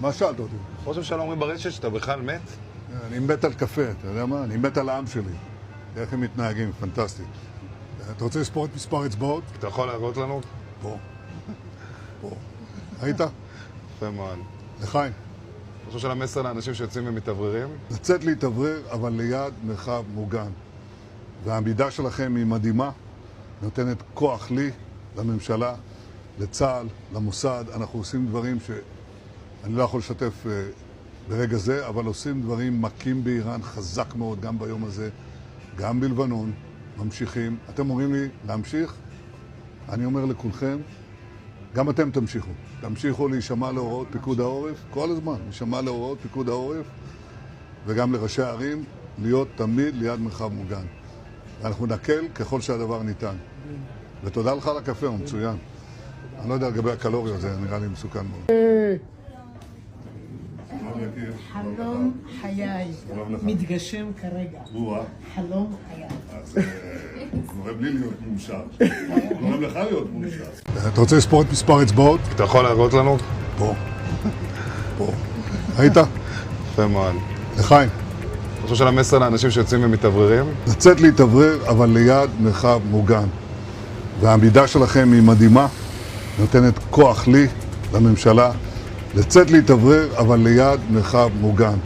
מה שאלת אותי? ראש הממשלה אומרים ברשת שאתה בכלל מת? אני מת על קפה, אתה יודע מה? אני מת על העם שלי. איך הם מתנהגים, פנטסטי. אתה רוצה לספור את מספר אצבעות? אתה יכול להראות לנו? פה. פה. היית? יפה מאוד. לחיים. ראש הממשלה מסר לאנשים שיוצאים ומתאווררים? לצאת להתאוורר, אבל ליד מרחב מוגן. והעמידה שלכם היא מדהימה, נותנת כוח לי, לממשלה, לצה"ל, למוסד. אנחנו עושים דברים שאני לא יכול לשתף ברגע זה, אבל עושים דברים מכים באיראן חזק מאוד, גם ביום הזה, גם בלבנון, ממשיכים. אתם אומרים לי להמשיך? אני אומר לכולכם, גם אתם תמשיכו. תמשיכו להישמע להוראות פיקוד העורף, כל הזמן, להישמע להוראות פיקוד העורף, וגם לראשי הערים, להיות תמיד ליד מרחב מוגן. ואנחנו נקל ככל שהדבר ניתן. ותודה לך על הקפה, הוא מצוין. אני לא יודע לגבי הקלוריות, זה נראה לי מסוכן מאוד. חלום חיי, מתגשם כרגע. חלום חיי. אז גורם לי להיות מאושר. גורם לך להיות מאושר. אתה רוצה לספור את מספר אצבעות? אתה יכול להראות לנו? פה. פה. היית? יפה מאוד. לחיים. ראש הממשלה מסר לאנשים שיוצאים ומתאווררים? לצאת להתאוורר, אבל ליד מרחב מוגן. והעמידה שלכם היא מדהימה, נותנת כוח לי, לממשלה, לצאת להתאוורר, אבל ליד מרחב מוגן.